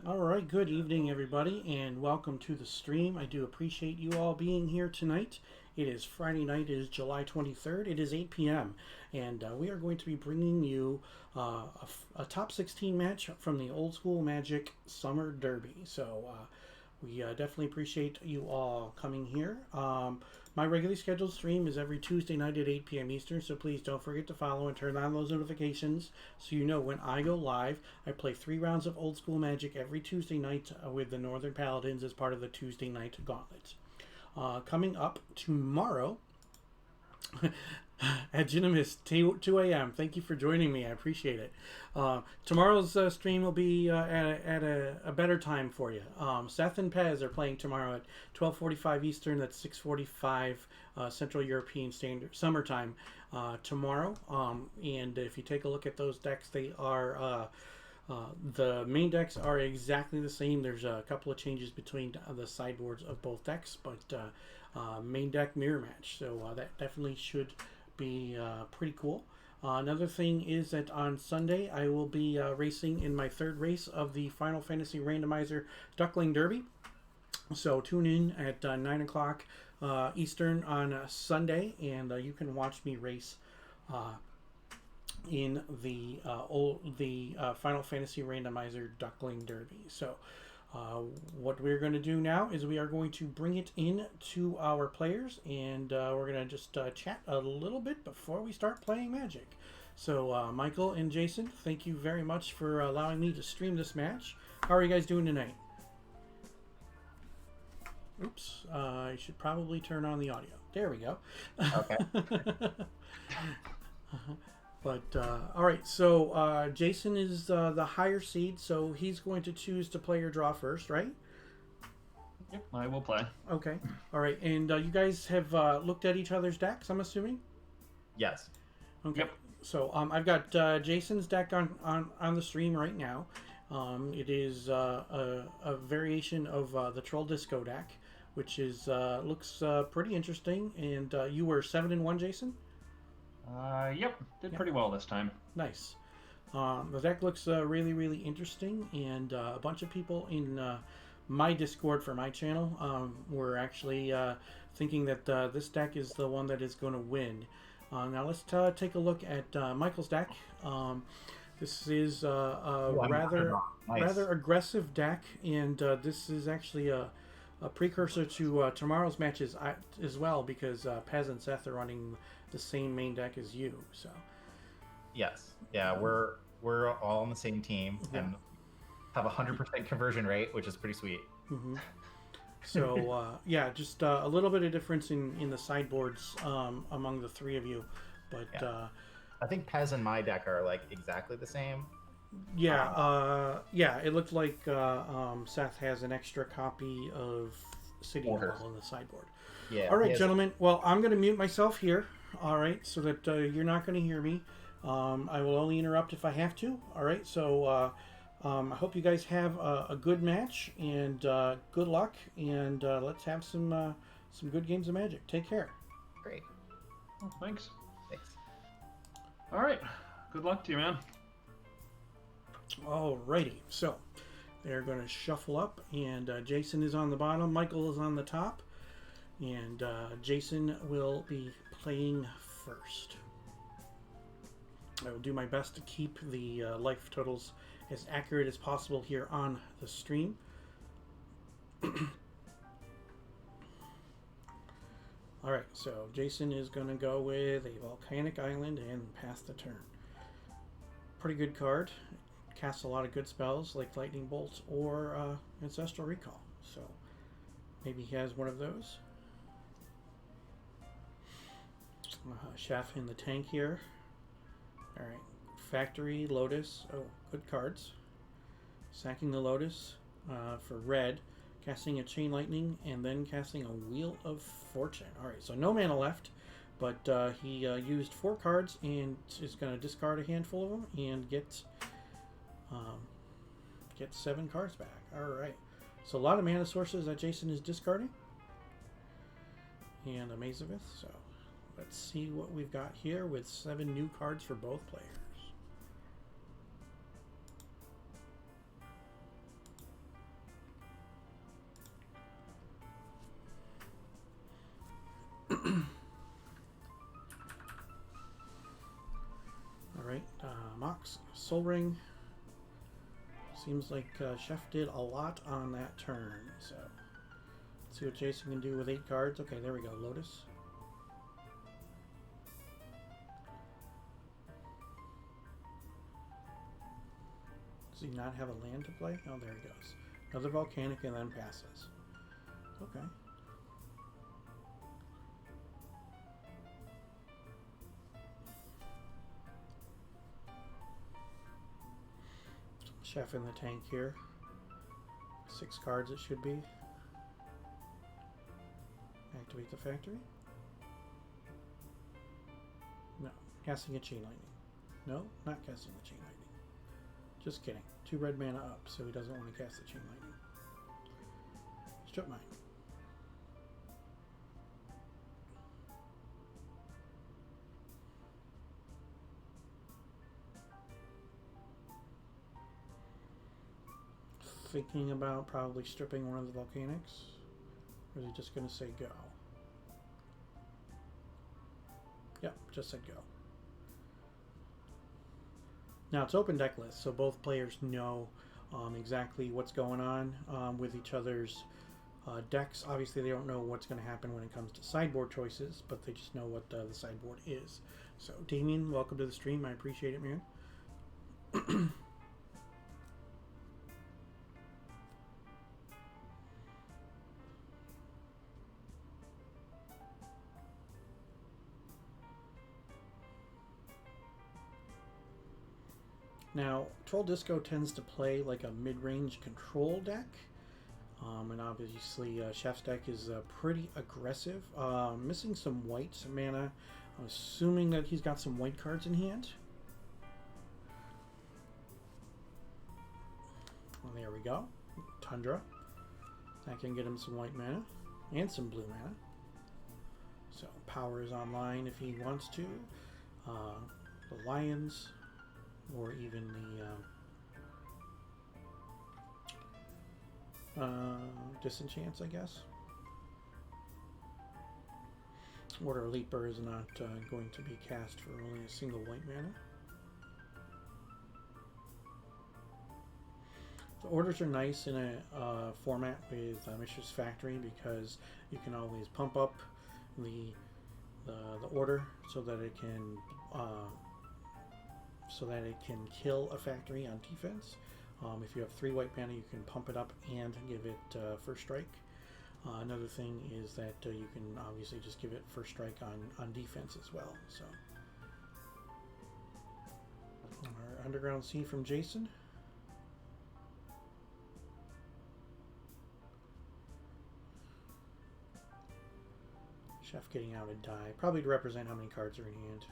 All right, good evening, everybody, and welcome to the stream. I do appreciate you all being here tonight. It is Friday night, it is July 23rd, it is 8 p.m., and we are going to be bringing you a top 16 match from the Old School Magic Summer Derby. So we definitely appreciate you all coming here. My regularly scheduled stream is every Tuesday night at 8 p.m. Eastern, so please don't forget to follow and turn on those notifications so you know when I go live. I play 3 rounds of Old School Magic every Tuesday night with the Northern Paladins as part of the Tuesday night gauntlet. Coming up tomorrow at Genimus, 2 a.m. Thank you for joining me. I appreciate it. Tomorrow's stream will be at a better time for you. Seth and Pez are playing tomorrow at 12:45 Eastern. That's 6:45 Central European Standard Summertime tomorrow. And if you take a look at those decks, they are the main decks are exactly the same. There's a couple of changes between the sideboards of both decks, but main deck mirror match. So that definitely should be pretty cool. Another thing is that on Sunday I will be racing in my 3rd race of the Final Fantasy Randomizer Duckling Derby. So tune in at 9 o'clock Eastern on Sunday, and you can watch me race in the Final Fantasy Randomizer Duckling Derby. So what we're going to do now is we are going to bring it in to our players, and we're going to just chat a little bit before we start playing Magic. So Michael and Jason, thank you very much for allowing me to stream this match. How are you guys doing tonight? Oops, I should probably turn on the audio. There we go. Okay. But all right, so Jason is the higher seed, so he's going to choose to play or draw first, right? Yep, I will play. Okay. All right, and you guys have looked at each other's decks, I'm assuming? Yes. Okay. Yep. So I've got Jason's deck on the stream right now. It is a variation of the Troll Disco deck, which is looks pretty interesting. And you were 7-1, Jason? Yep, did pretty well this time. Nice. The deck looks really, really interesting, and a bunch of people in my Discord for my channel were actually thinking that this deck is the one that is going to win. Now let's take a look at Michael's deck. This is a rather aggressive deck, and this is actually a precursor to tomorrow's matches as well, because Pez and Seth are running the same main deck as you. So Yes. Yeah, we're all on the same team and have 100% conversion rate, which is pretty sweet. Mm-hmm. So yeah, just a little bit of difference in the sideboards among the 3 of you, but I think Pez and my deck are like exactly the same. yeah, it looked like Seth has an extra copy of City Hall on the sideboard. Yeah. All right, gentlemen. Well, I'm going to mute myself here. All right, so that you're not going to hear me. I will only interrupt if I have to. All right, so I hope you guys have a good match, and good luck, and let's have some good games of Magic. Take care. Great. Oh, thanks. Thanks. All right, good luck to you, man. Alrighty, so they're going to shuffle up, and Jason is on the bottom, Michael is on the top, and Jason will be playing first. I will do my best to keep the life totals as accurate as possible here on the stream. Alright, so Jason is going to go with a Volcanic Island and pass the turn. Pretty good card. Casts a lot of good spells like Lightning Bolt or Ancestral Recall. So maybe he has one of those. Chef in the tank here. Alright. Factory, Lotus. Oh, good cards. Sacking the Lotus for red. Casting a Chain Lightning and then casting a Wheel of Fortune. Alright, so no mana left. But he used 4 cards and is going to discard a handful of them and get 7 cards back. Alright. So a lot of mana sources that Jason is discarding. And a Mazavith. So let's see what we've got here with 7 new cards for both players. Alright, Mox, Soul Ring. Seems like Chef did a lot on that turn, so let's see what Jason can do with 8 cards. Okay, there we go, Lotus. Does he not have a land to play? Oh, there he goes. Another volcanic and then passes. Okay. Chef in the tank here. 6 cards it should be. Activate the factory. No. Casting a chain lightning. No, not casting the chain lightning. Just kidding. 2 red mana up, so he doesn't want to cast the chain lightning. Strip mine. Thinking about probably stripping one of the volcanics, or is he just going to say go? Yep, just said go. Now it's open deck list, so both players know exactly what's going on with each other's decks. Obviously they don't know what's going to happen when it comes to sideboard choices, but they just know what the sideboard is. So Damien, welcome to the stream. I appreciate it, man. Now, Troll Disco tends to play like a mid-range control deck, and obviously Chef's deck is pretty aggressive. Missing some white mana. I'm assuming that he's got some white cards in hand. Well, there we go. Tundra. That can get him some white mana and some blue mana. So power is online if he wants to. The Lions. Or even the Disenchants, I guess. Order Leaper is not going to be cast for only a single white mana. The orders are nice in a format with Mishra's Factory because you can always pump up the order so that it can kill a factory on defense. If you have 3 white mana, you can pump it up and give it first strike. Another thing is that you can obviously just give it first strike on defense as well. So, our Underground Sea from Jason. Chef getting out a die, probably to represent how many cards are in hand.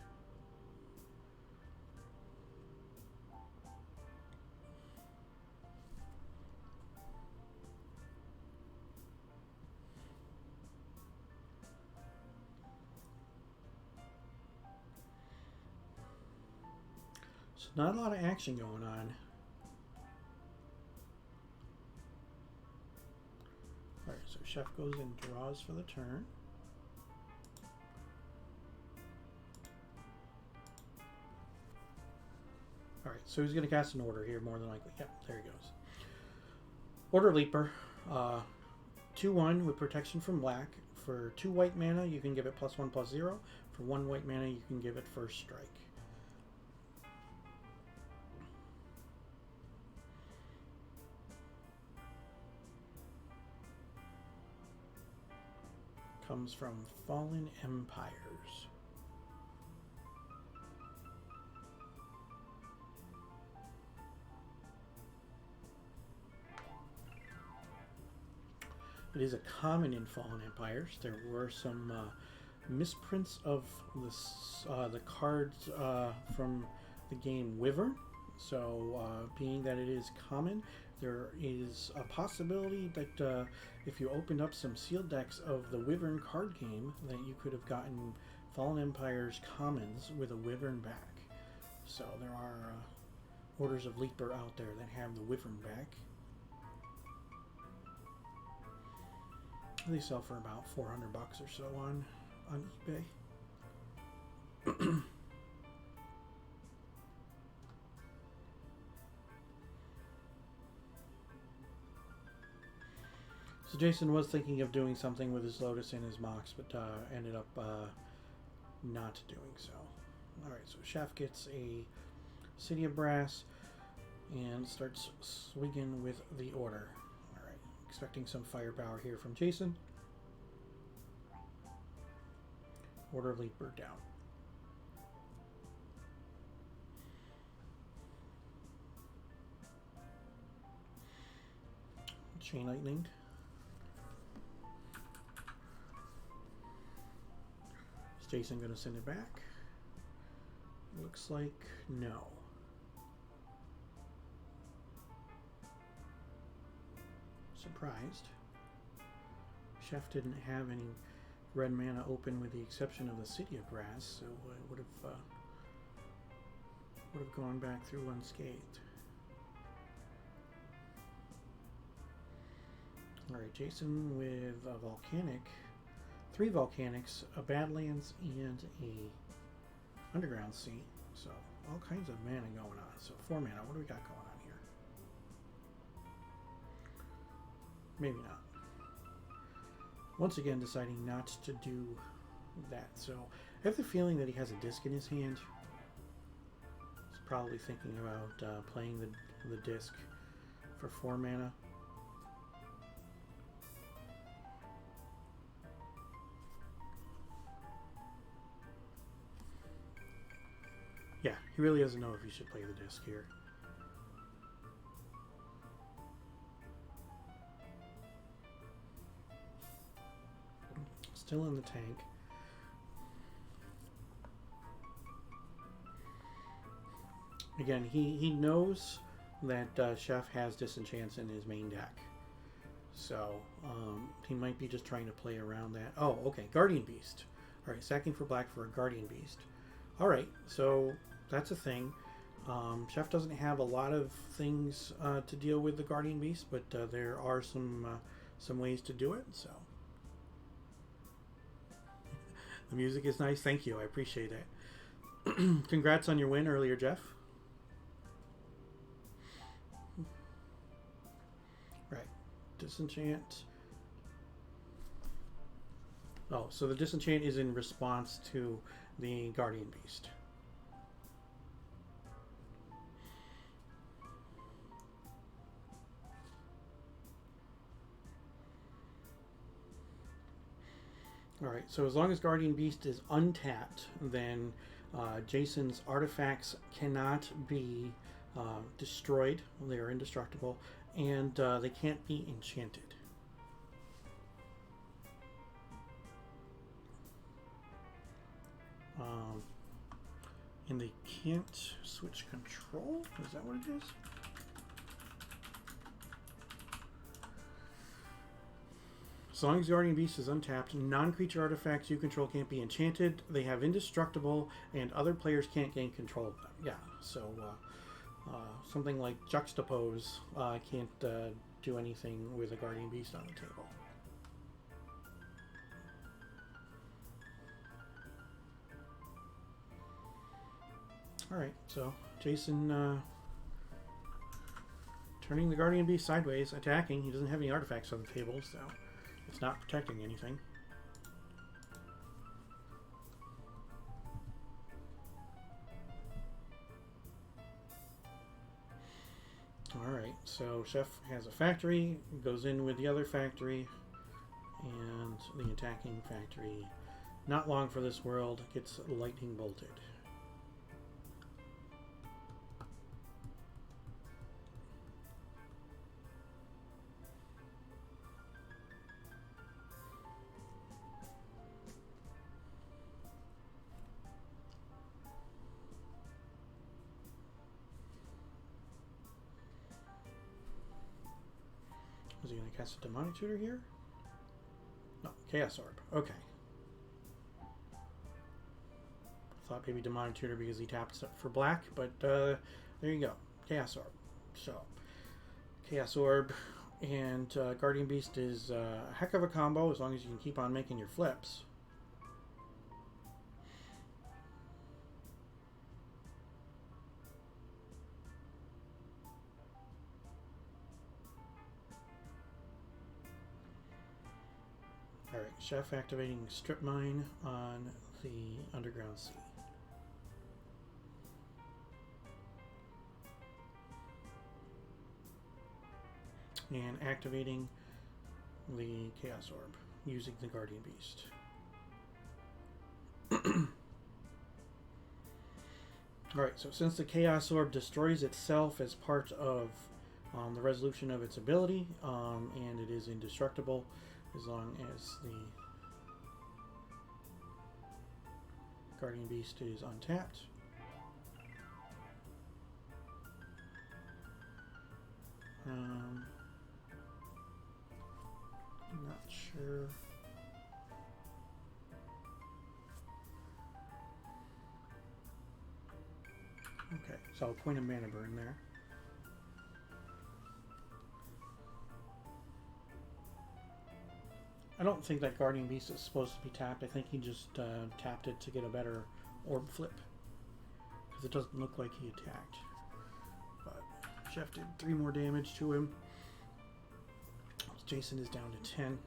Not a lot of action going on. Alright, so Chef goes and draws for the turn. Alright, so he's going to cast an order here, more than likely. Yep, there he goes. Order Leaper. 2/1 with protection from black. For 2 white mana, you can give it +1/+0. For 1 white mana, you can give it first strike. Comes from Fallen Empires. It is a common in Fallen Empires. There were some misprints of the cards from the game Wyvern. So being that it is common, there is a possibility that if you opened up some sealed decks of the Wyvern card game, that you could have gotten Fallen Empire's commons with a Wyvern back. So there are orders of Leaper out there that have the Wyvern back. They sell for about $400 or so on on eBay. So Jason was thinking of doing something with his Lotus and his Mox, but ended up not doing so. Alright, so Chef gets a City of Brass and starts swinging with the order. Alright, expecting some firepower here from Jason. Order Leaper down. Chain Lightning. Is Jason going to send it back? Looks like no. Surprised. Chef didn't have any red mana open with the exception of the City of Brass, so it would have gone back through unscathed. Alright, Jason with a Volcanic, 3 Volcanics, a Badlands, and a Underground Sea. So, all kinds of mana going on. So, 4 mana. What do we got going on here? Maybe not. Once again, deciding not to do that. So, I have the feeling that he has a disc in his hand. He's probably thinking about playing the disc for 4 mana. Yeah, he really doesn't know if he should play the disc here. Still in the tank. Again, he knows that Chef has Disenchants in his main deck. So, he might be just trying to play around that. Oh, okay, Guardian Beast. Alright, sacking for black for a Guardian Beast. Alright, so that's a thing. Chef doesn't have a lot of things to deal with the Guardian Beast, but there are some ways to do it. So the music is nice. Thank you. I appreciate it. Congrats on your win earlier, Jeff. Right. Disenchant. Oh, so the Disenchant is in response to the Guardian Beast. Alright, so as long as Guardian Beast is untapped, then Jason's artifacts cannot be destroyed. They are indestructible, and they can't be enchanted. And they can't switch control? Is that what it is? As long as the Guardian Beast is untapped, non-creature artifacts you control can't be enchanted. They have indestructible, and other players can't gain control of them. Yeah, so something like Juxtapose can't do anything with a Guardian Beast on the table. Alright, so Jason turning the Guardian Beast sideways, attacking. He doesn't have any artifacts on the table, so it's not protecting anything. Alright, so Chef has a factory, goes in with the other factory, and the attacking factory, not long for this world, gets lightning bolted. Is he going to cast a Demonic Tutor here? No, Chaos Orb. Okay. Thought maybe Demonic Tutor because he taps for black, but there you go. Chaos Orb. So, Chaos Orb and Guardian Beast is a heck of a combo as long as you can keep on making your flips. Alright, Chef activating strip mine on the underground sea. And activating the Chaos Orb using the Guardian Beast. Alright, so since the Chaos Orb destroys itself as part of the resolution of its ability, and it is indestructible as long as the Guardian Beast is untapped. Not sure. Okay, so I'll point a mana burn there. I don't think that Guardian Beast is supposed to be tapped. I think he just tapped it to get a better orb flip. Because it doesn't look like he attacked. But Chef did 3 more damage to him. Jason is down to 10.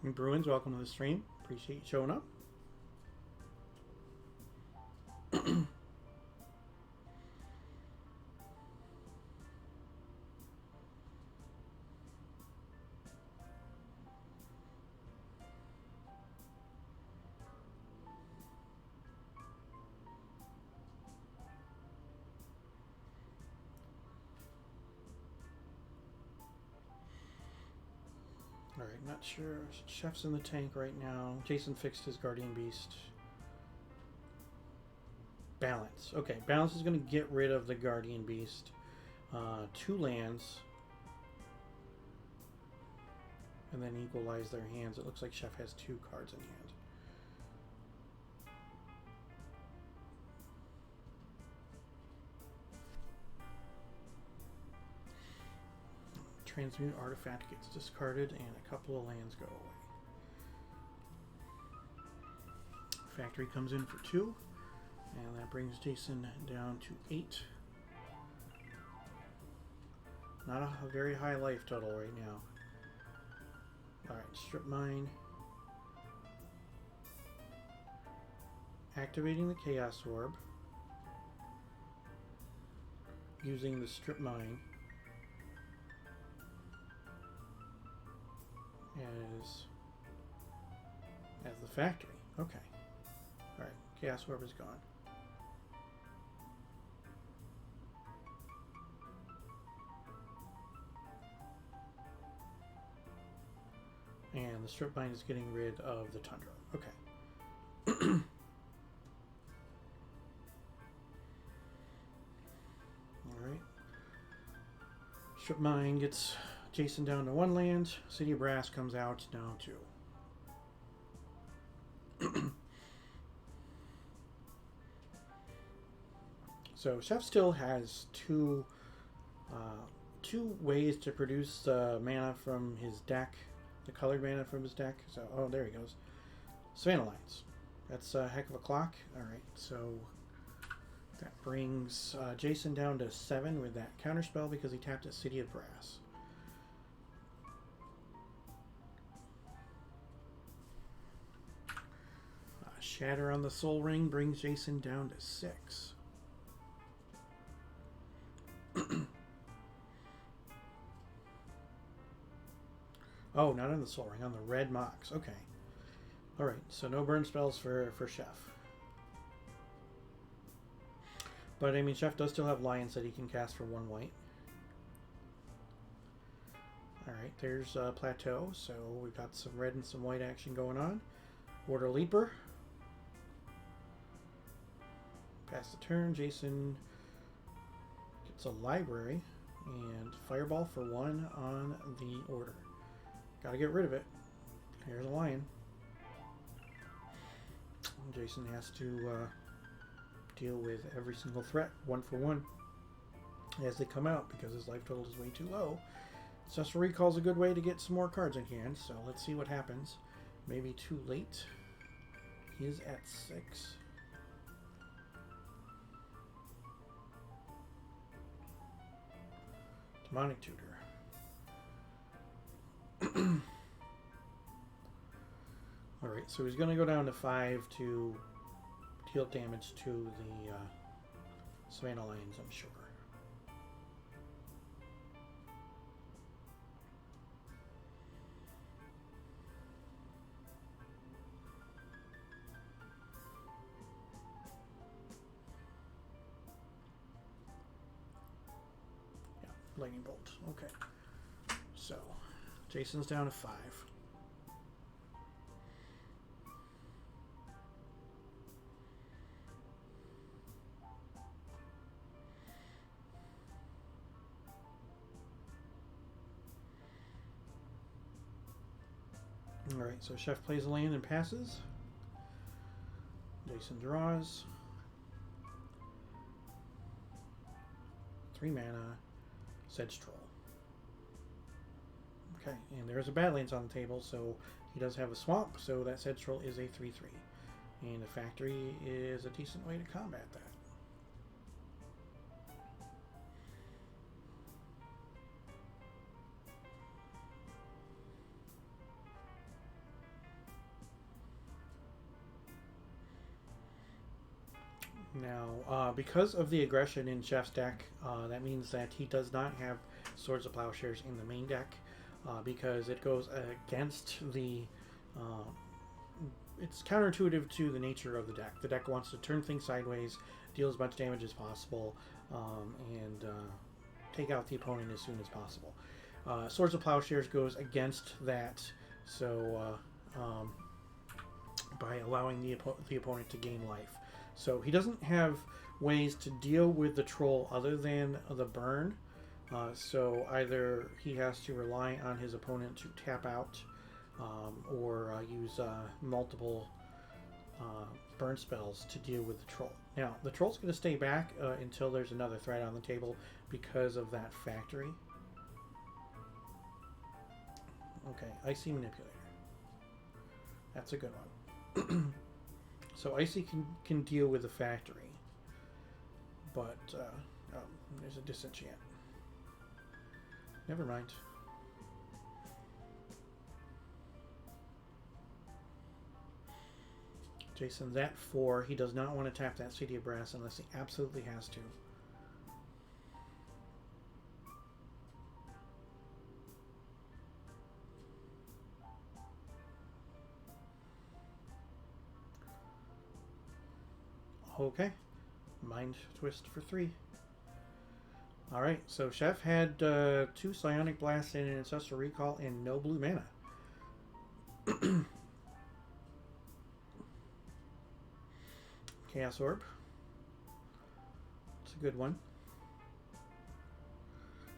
And Bruins, welcome to the stream. Appreciate you showing up. Alright, not sure. Chef's in the tank right now. Jason fixed his Guardian Beast. Balance. Okay, Balance is going to get rid of the Guardian Beast. 2 lands. And then equalize their hands. It looks like Chef has 2 cards in hand. Transmute artifact gets discarded and a couple of lands go away. Factory comes in for 2 and that brings Jason down to 8. Not a very high life total right now. Alright, strip mine. Activating the Chaos Orb. Using the strip mine as the factory. Okay. Alright, Chaos Orb is gone. And the strip mine is getting rid of the Tundra. Okay. Alright. Strip mine gets Jason down to 1 land. City of Brass comes out now 2. So Chef still has two ways to produce mana from his deck, the colored mana from his deck. So, oh, there he goes. Savannah Lines. That's a heck of a clock. All right, so that brings Jason down to 7 with that counterspell because he tapped a City of Brass. Shatter on the Soul Ring brings Jason down to 6. Oh, not on the Soul Ring, on the red Mox. Okay. Alright, so no burn spells for Chef. But, I mean, Chef does still have Lions that he can cast for 1 white. Alright, there's Plateau, so we've got some red and some white action going on. Order Leaper. Pass the turn, Jason gets a Library and Fireball for 1 on the Order. Gotta get rid of it. Here's a Lion. Jason has to deal with every single threat, 1 for 1. as they come out because his life total is way too low. Successful recall is a good way to get some more cards in hand, so let's see what happens. Maybe too late. He is at 6. Demonic Tutor. Alright, so he's going to go down to 5 to deal damage to the Savannah Lions, I'm sure. Yeah, Lightning Bolt. Okay. So, Jason's down to 5. Alright, so Chef plays a land and passes. Jason draws. 3 mana. Sedge Troll. Okay, and there's a Badlands on the table, so he does have a swamp, so that Sedge Troll is a 3/3. And a factory is a decent way to combat that. Now, because of the aggression in Chef's deck, that means that he does not have Swords of Plowshares in the main deck, because it goes against the... it's counterintuitive to the nature of the deck. The deck wants to turn things sideways, deal as much damage as possible, and take out the opponent as soon as possible. Swords of Plowshares goes against that, so by allowing the opponent to gain life. So he doesn't have ways to deal with the troll other than the burn. So either he has to rely on his opponent to tap out, or use multiple burn spells to deal with the troll. Now, the troll's going to stay back until there's another threat on the table because of that factory. Okay, Icy Manipulator. That's a good one. So Icy can deal with the factory, but there's a disenchant. Never mind. Jason's at 4. He does not want to tap that City of Brass unless he absolutely has to. Okay, Mind Twist for 3. Alright, so Chef had 2 Psionic Blasts and an Ancestral Recall and no blue mana. Chaos Orb. It's a good one.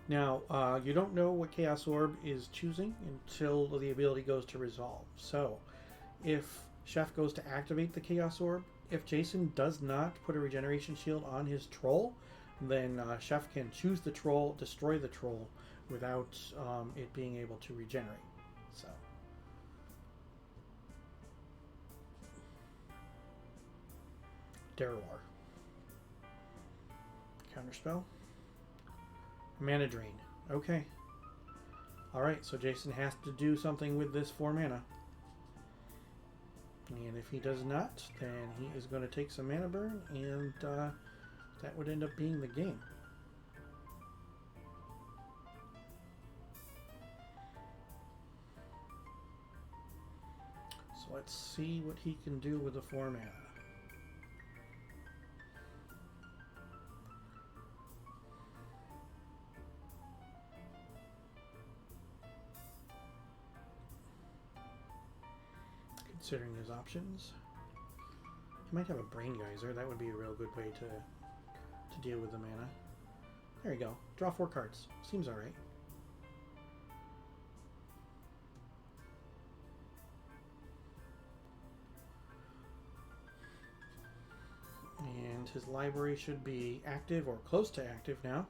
Now, you don't know what Chaos Orb is choosing until the ability goes to resolve. So, if Chef goes to activate the Chaos Orb, if Jason does not put a regeneration shield on his troll, then Chef can choose the troll, destroy the troll, without it being able to regenerate. So, Derwar. Counterspell. Mana Drain. Okay. Alright, so Jason has to do something with this 4 mana. And if he does not, then he is going to take some mana burn, and that would end up being the game. So let's see what he can do with the 4 mana. Considering his options, he might have a Brain Geyser. That would be a real good way to deal with the mana. There you go. Draw 4 cards. Seems alright. And his library should be active or close to active now.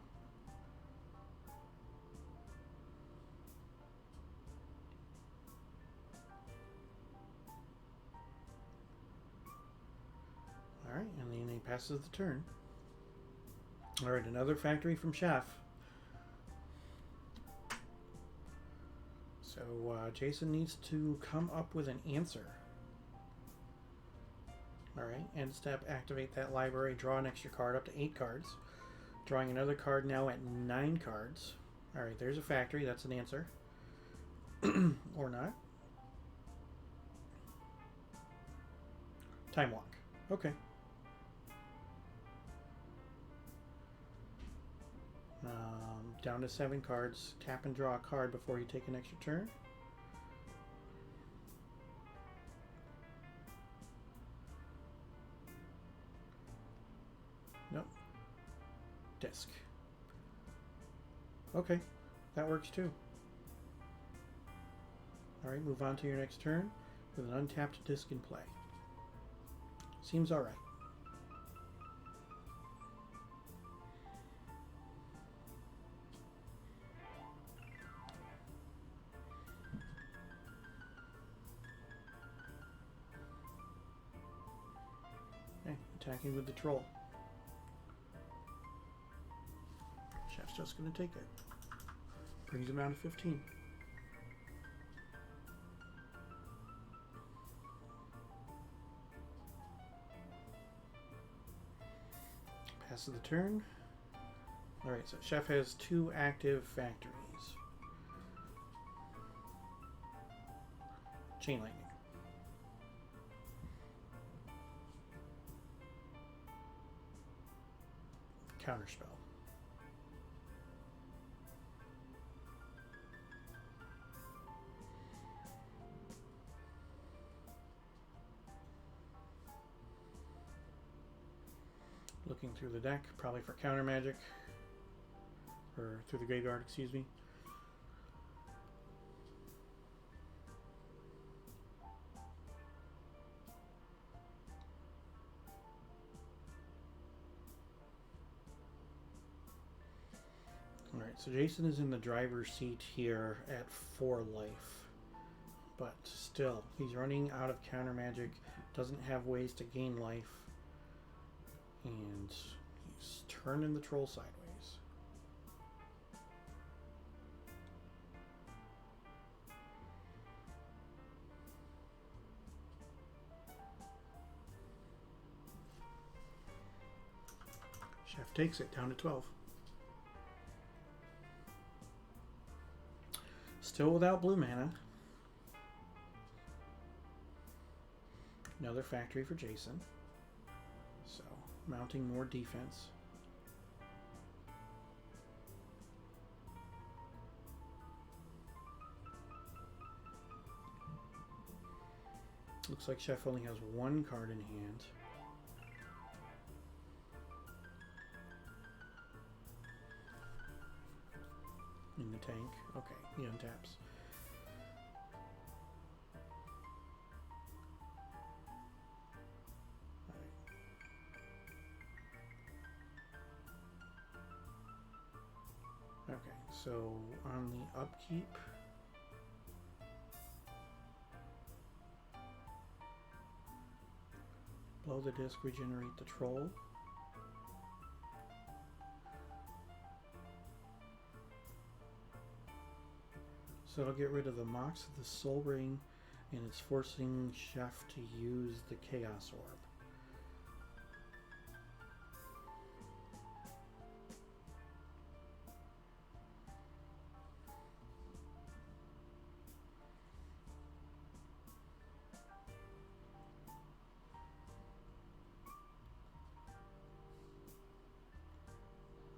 passes the turn. All right, another factory from Chef. So Jason needs to come up with an answer. All right, end step, activate that library, draw an extra card up to 8 cards. Drawing another card now at 9 cards. All right, there's a factory. That's an answer. Or not. Time walk. Okay. Down to 7 cards. Tap and draw a card before you take an extra turn. Nope. Disc. Okay, that works too. Alright, move on to your next turn with an untapped disc in play. Seems alright. Okay, attacking with the troll. Chef's just going to take it. Brings him down to 15. Passes the turn. Alright, so Chef has 2 active factories. Chain Lightning. Counterspell. Looking through the deck, probably for counter magic. Or through the graveyard, excuse me. Alright, so Jason is in the driver's seat here at 4 life. But still, he's running out of counter magic, doesn't have ways to gain life. And he's turning the troll sideways. Chef takes it down to 12. Still without blue mana. Another factory for Jason. So, mounting more defense. Looks like Chef only has 1 card in hand. In the tank. Okay, he untaps. Okay, so on the upkeep, blow the disc, regenerate the troll. So it'll get rid of the Mox of the Soul Ring, and it's forcing Chef to use the Chaos Orb.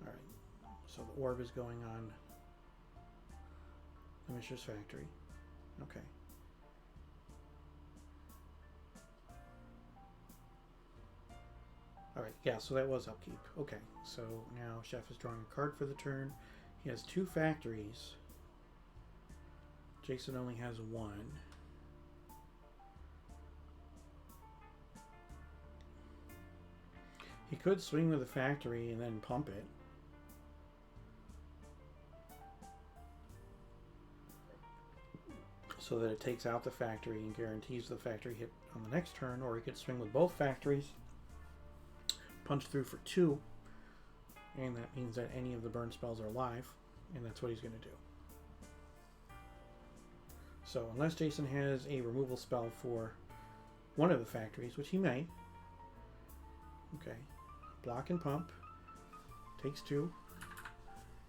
Alright, so the orb is going on the Mishra's Factory. Okay. Alright, yeah, so that was upkeep. Okay, so now Chef is drawing a card for the turn. He has 2 factories. Jason only has 1. He could swing with a factory and then pump it. So that it takes out the factory and guarantees the factory hit on the next turn, or he could swing with both factories, punch through for 2, and that means that any of the burn spells are alive, and that's what he's going to do. So unless Jason has a removal spell for one of the factories, which he may. Okay. Block and pump. Takes 2.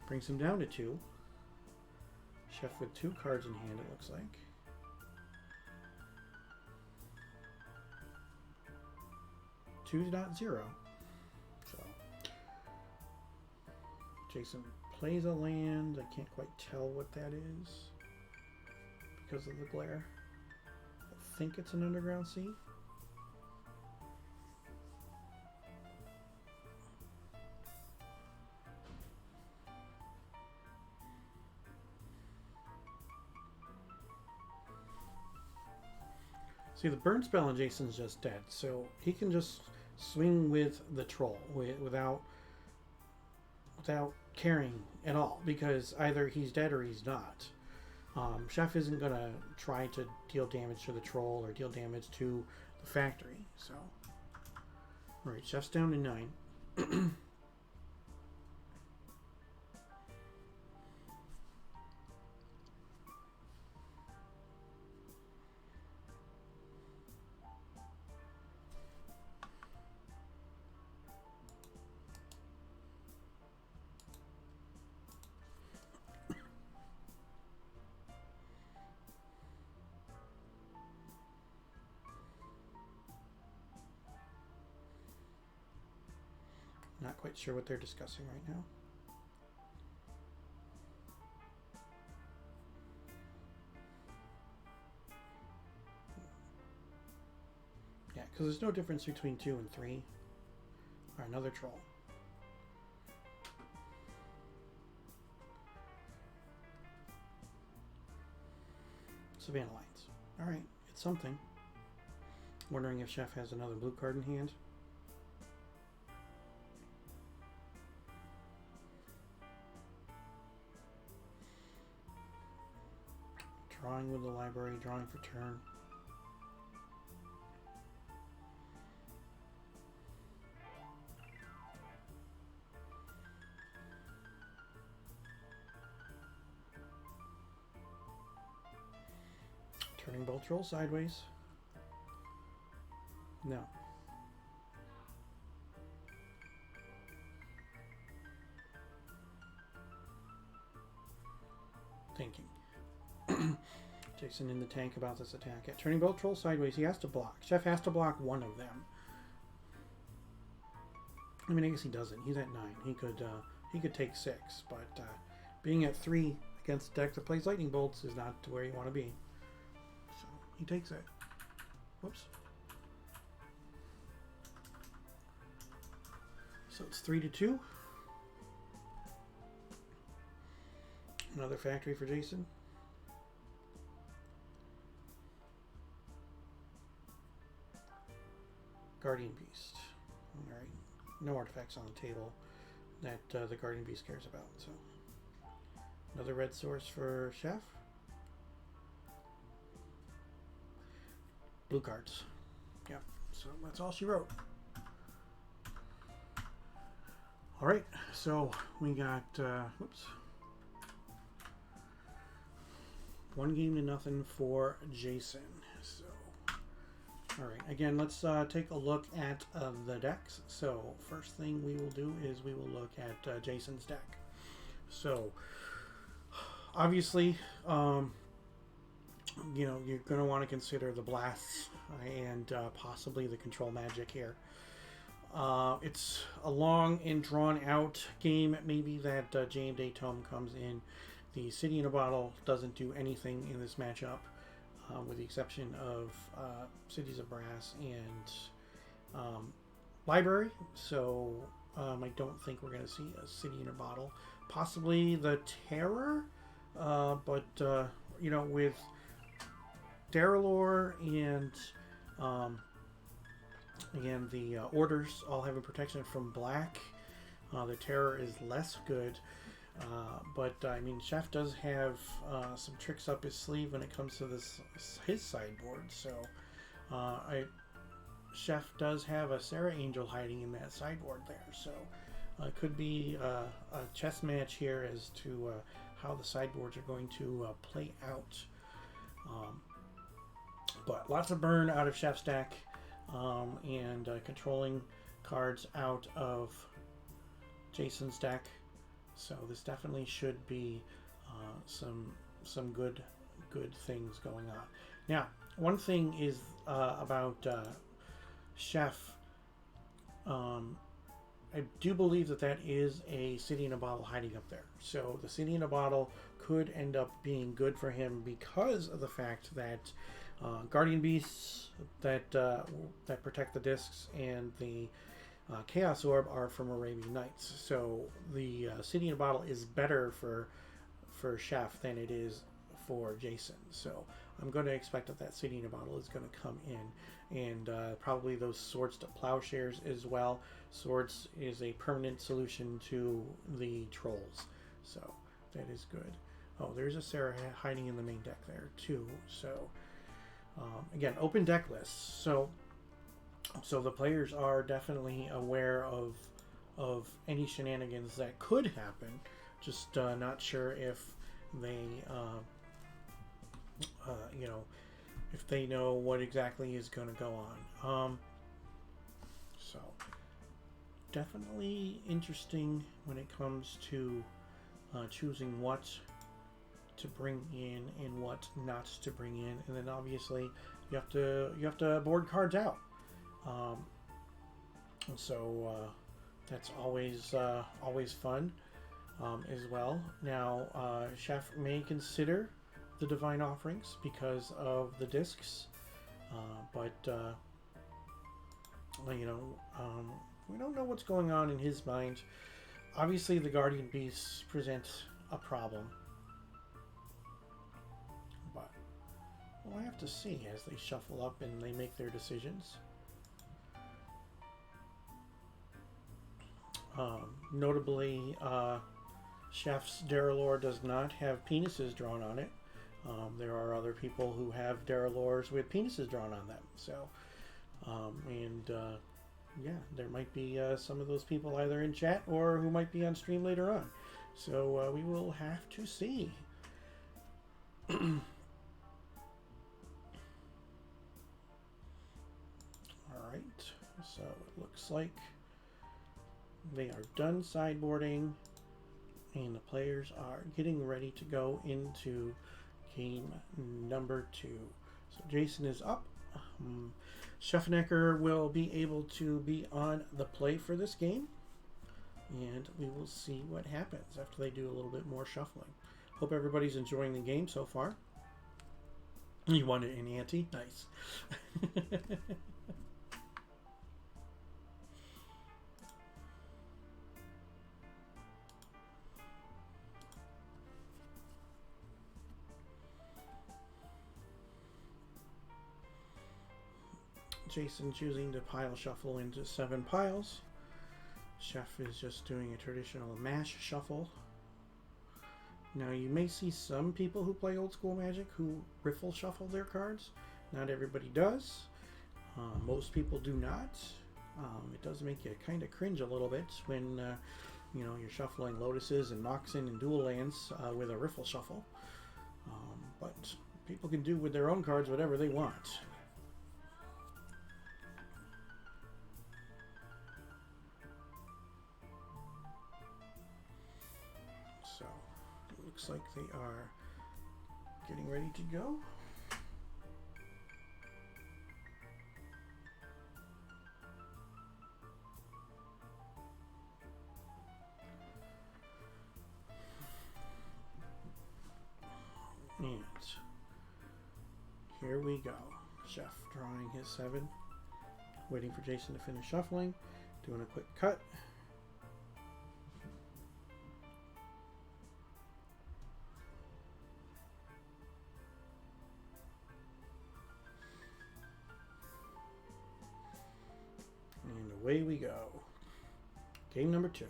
Brings him down to 2. Chef with 2 cards in hand, it looks like. Two's not 0. So Jason plays a land. I can't quite tell what that is because of the glare. I think it's an underground sea. See, the burn spell on Jason's just dead, so he can just swing with the troll without caring at all, because either he's dead or he's not. Chef isn't going to try to deal damage to the troll or deal damage to the factory. So, all right, Chef's down to 9. Not quite sure what they're discussing right now. Yeah, because there's no difference between 2 and 3. Or another troll. Savannah Lions. Alright, it's something. Wondering if Chef has another blue card in hand. Drawing with the library, drawing for turn. Turning both trolls sideways. No. Thinking. Jason in the tank about this attack. Yeah, turning both trolls sideways, he has to block. Chef has to block one of them. I mean, I guess he doesn't. He's at 9. He could take 6, but being at 3 against a deck that plays lightning bolts is not where you want to be. So he takes it. Whoops. So it's 3-2. Another factory for Jason. Guardian Beast. Alright. No artifacts on the table that the Guardian Beast cares about. So another red source for Chef. Blue cards. Yep. So that's all she wrote. Alright. So we got whoops. 1-0 for Jason. So alright, again, let's take a look at the decks. So first thing we will do is we will look at Jason's deck. So obviously, you know, you're going to want to consider the blasts and possibly the control magic here. It's a long and drawn out game. Maybe that J&J Tome comes in. The City in a Bottle doesn't do anything in this matchup. With the exception of Cities of Brass and Library. So I don't think we're going to see a City in a Bottle. Possibly the Terror, but you know, with Darrellor and again the Orders all having protection from black, the Terror is less good. But I mean, Chef does have some tricks up his sleeve when it comes to his sideboard. So Chef does have a Sarah Angel hiding in that sideboard there, so it could be a chess match here as to how the sideboards are going to play out. But lots of burn out of Chef's deck, and controlling cards out of Jason's deck. So this definitely should be some good things going on. Now, one thing is about Chef. I do believe that is a City in a Bottle hiding up there. So the City in a Bottle could end up being good for him because of the fact that Guardian Beasts that protect the discs and the Chaos Orb are from Arabian Nights. So the City in a Bottle is better for Chef than it is for Jason. So I'm going to expect that City in a Bottle is going to come in, and probably those Swords to Plowshares as well. Swords is a permanent solution to the Trolls, so that is good. Oh, there's a Sarah hiding in the main deck there too. So again, open deck lists. So the players are definitely aware of any shenanigans that could happen. Just not sure if they if they know what exactly is going to go on. So definitely interesting when it comes to choosing what to bring in and what not to bring in, and then obviously you have to board cards out. And so that's always fun as well. Now, Chef may consider the Divine Offerings because of the discs, but we don't know what's going on in his mind. Obviously, the Guardian Beasts present a problem, but we'll have to see as they shuffle up and they make their decisions. Notably, Chef's Darrellor does not have penises drawn on it. There are other people who have Darrellors with penises drawn on them. So, yeah, there might be some of those people either in chat or who might be on stream later on. So we will have to see. All right. So it looks like they are done sideboarding, and the players are getting ready to go into game number 2. So Jason is up. Scheffenacker will be able to be on the play for this game, and we will see what happens after they do a little bit more shuffling. Hope everybody's enjoying the game so far. You won it in ante? Nice. Jason choosing to pile shuffle into 7 piles. Chef is just doing a traditional mash shuffle. Now you may see some people who play old school Magic who riffle shuffle their cards. Not everybody does. Most people do not. It does make you kind of cringe a little bit when you're shuffling Lotuses and Noxen and dual lands with a riffle shuffle. But people can do with their own cards whatever they want. So it looks like they are getting ready to go. And here we go. Chef drawing his 7, waiting for Jason to finish shuffling, doing a quick cut. And away we go. Game number 2.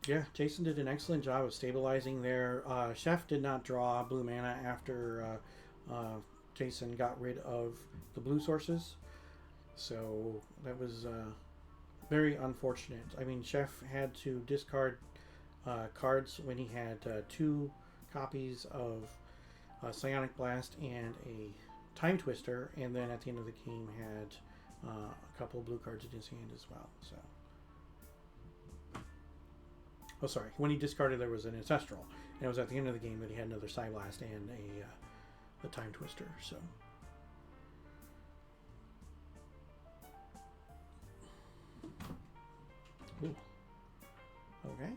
Yeah, Jason did an excellent job of stabilizing there. Chef did not draw blue mana after Jason got rid of the blue sources. So that was very unfortunate. I mean, Chef had to discard cards when he had 2 copies of Psionic Blast and a Time Twister, and then at the end of the game had a couple of blue cards in his hand as well. So, oh, sorry. When he discarded, there was an Ancestral, and it was at the end of the game that he had another Psi Blast and a Time Twister. So. Ooh. Okay.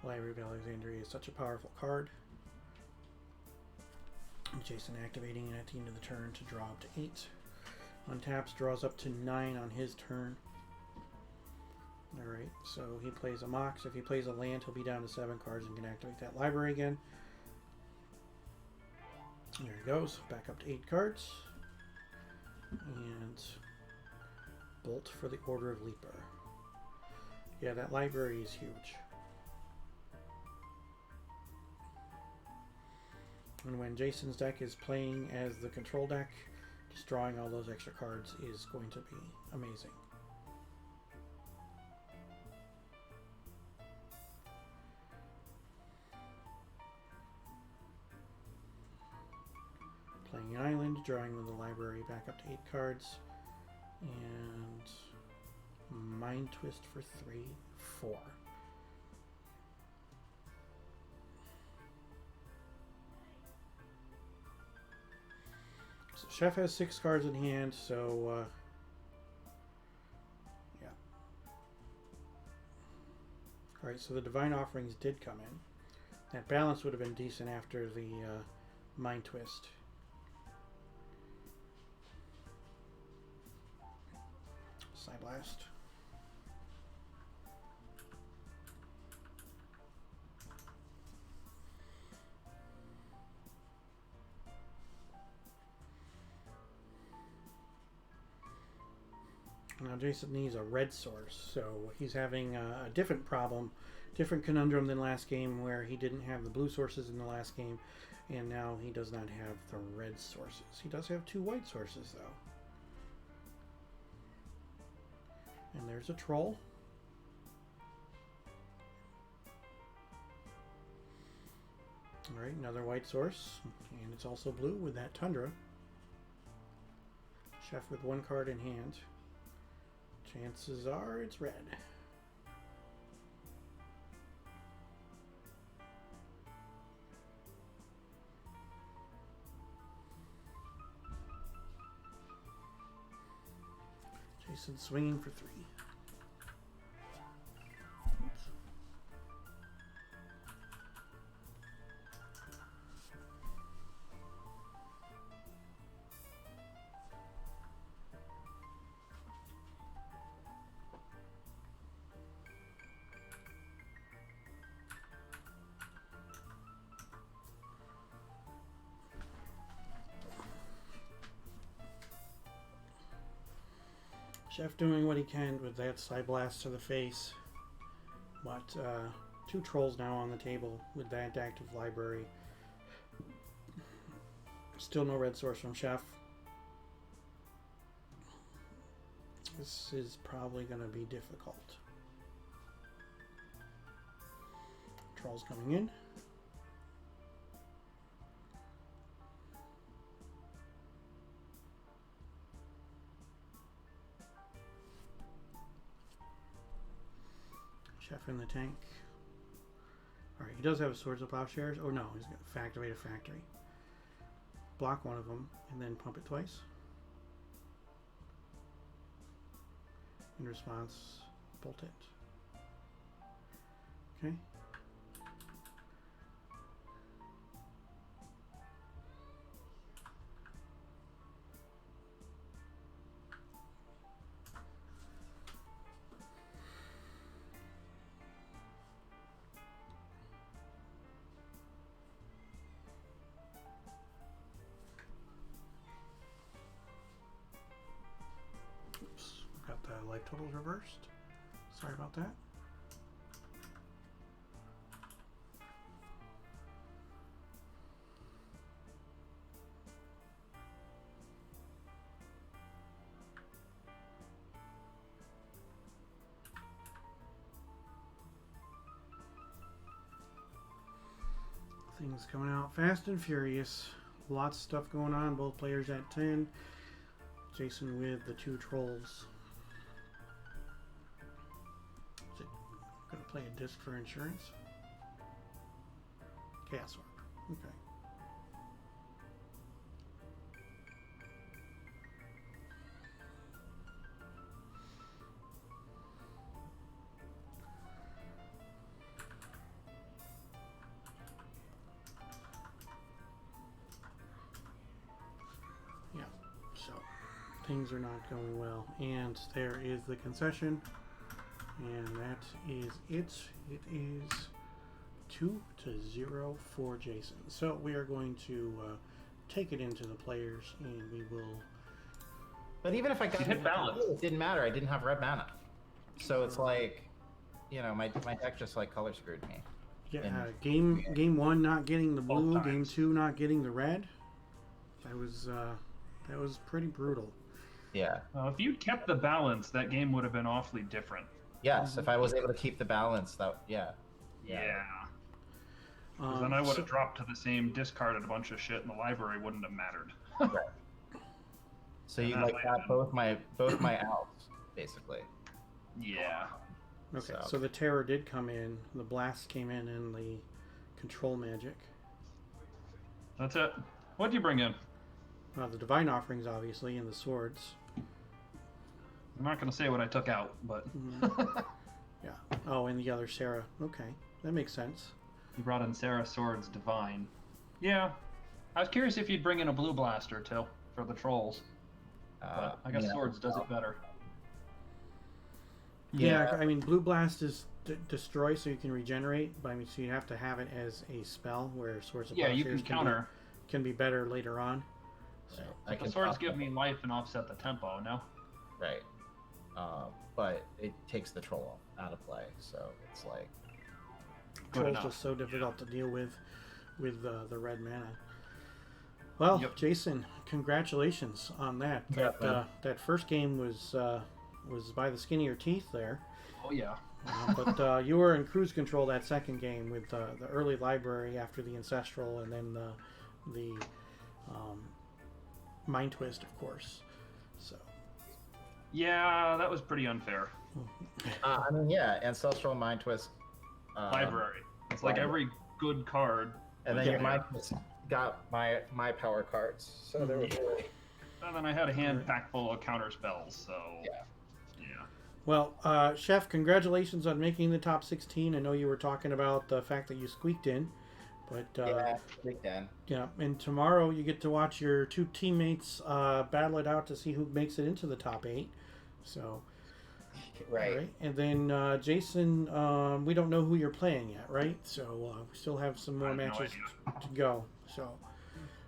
Library of Alexandria is such a powerful card. Jason activating it at the end of the turn to draw up to 8. Untaps, draws up to 9 on his turn. Alright, so he plays a Mox. If he plays a land, he'll be down to 7 cards and can activate that library again. There he goes, back up to 8 cards. And Bolt for the Order of Leaper. Yeah, that library is huge. And when Jason's deck is playing as the control deck, just drawing all those extra cards is going to be amazing. Playing an island, drawing the library back up to 8 cards, and Mind Twist for 3, 4. So Chef has 6 cards in hand, so yeah. Alright, so the Divine Offerings did come in. That balance would have been decent after the Mind Twist. Blast. Now Jason needs a red source, so he's having a different problem, different conundrum than last game, where he didn't have the blue sources in the last game, and now he does not have the red sources. He does have 2 white sources though. And there's a troll. Alright, another white source. And it's also blue with that Tundra. Chef with 1 card in hand. Chances are it's red. Jason swinging for 3. Chef doing what he can with that Psi Blast to the face, but 2 trolls now on the table with that active library. Still no red source from Chef. This is probably going to be difficult. Trolls coming in. Chef in the tank. Alright, he does have Swords of Plowshares. Oh no, he's going to activate a factory. Block one of them and then pump it twice. In response, bolt it. Okay. Got the life totals reversed. Sorry about that. Things coming out fast and furious. Lots of stuff going on. Both players at 10. Jason with the 2 trolls. Is it going to play a disc for insurance? Chaos Orb. Okay. So things are not going well, and there is the concession, and that is it. It is 2-0 for Jason. So we are going to take it into the players, and we will. But even if I got hit balance, it didn't matter. I didn't have red mana, so it's like, you know, my deck just like color screwed me. Yeah, game 1 not getting the blue, Both game times. 2 not getting the red. That was pretty brutal. Yeah. If you'd kept the balance, that game would have been awfully different. Yes, if I was able to keep the balance, that Yeah. 'Cause then I would have dropped to the same, discarded a bunch of shit, and the library wouldn't have mattered. Right. So you like got both my outs basically. Yeah. Okay, so the terror did come in, the blast came in, and the control magic. That's it. What'd you bring in? The divine offerings, obviously, and the swords. I'm not going to say what I took out, but Yeah. Oh, and the other Sarah. Okay, that makes sense. you brought in Sarah Swords Divine. Yeah. I was curious if you'd bring in a blue blaster, too, for the trolls. But I guess yeah. Swords does it better. Yeah, I mean, blue blast is destroy, so you can regenerate. But I mean, so you have to have it as a spell, where swords of Yeah, you Plowshares can counter. can be better later on. So But the swords give me life and offset the tempo, no? Right. But it takes the troll out of play, so it's like trolls enough. just so difficult to deal with the red mana. Well, Yep. Jason, congratulations on that. Yeah, That first game was by the skin of your teeth there. Oh, yeah. But you were in cruise control that second game with the early library after the ancestral, and then the mind twist, of course. So Yeah, that was pretty unfair. I mean, yeah, Ancestral Mind Twist. Library. It's like every good card. And then Yeah. your Mind Twist got my power cards. So there was really... And then I had a hand packed full of counter spells, so... Yeah. well, Chef, congratulations on making the top 16. I know you were talking about the fact that you squeaked in, but Yeah, big Dan. yeah. And tomorrow you get to watch your 2 teammates battle it out to see who makes it into the top 8. So. Right. All right. And then Jason, we don't know who you're playing yet, right? So we still have some more I have no matches idea. to go. So,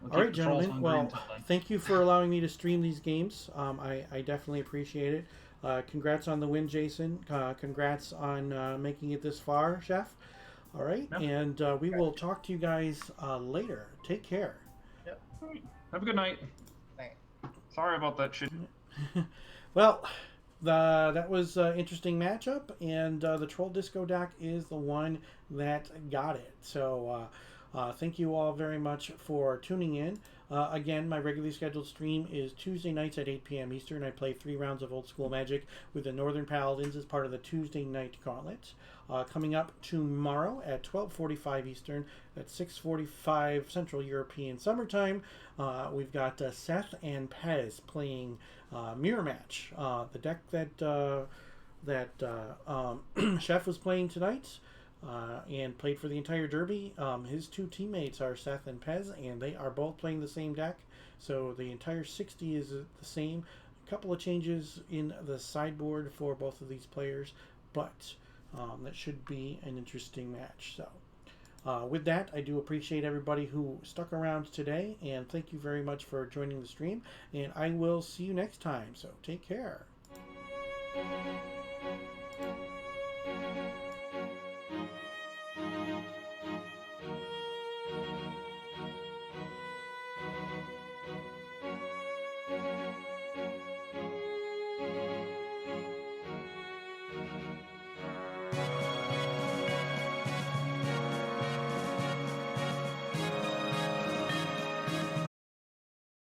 We'll all right, keep the trolls gentlemen. on Well, green till then. thank you for allowing me to stream these games. I definitely appreciate it. Congrats on the win, Jason. Congrats on making it this far, Chef. All right. Yep. And we will talk to you guys later. Take care. Have a good night. Thanks. Sorry about that shit. Well, that was an interesting matchup, and the Troll Disco deck is the one that got it. So thank you all very much for tuning in. Again, my regularly scheduled stream is Tuesday nights at 8 p.m. Eastern. I play 3 rounds of Old School Magic with the Northern Paladins as part of the Tuesday Night Gauntlet. Coming up tomorrow at 12:45 Eastern, at 6:45 Central European Summertime, we've got Seth and Pez playing Mirror Match, the deck that Chef was playing tonight. And played for the entire Derby. His 2 teammates are Seth and Pez, and they are both playing the same deck. So the entire 60 is the same. A couple of changes in the sideboard for both of these players, but that should be an interesting match. So with that, I do appreciate everybody who stuck around today, and thank you very much for joining the stream. And I will see you next time. So take care.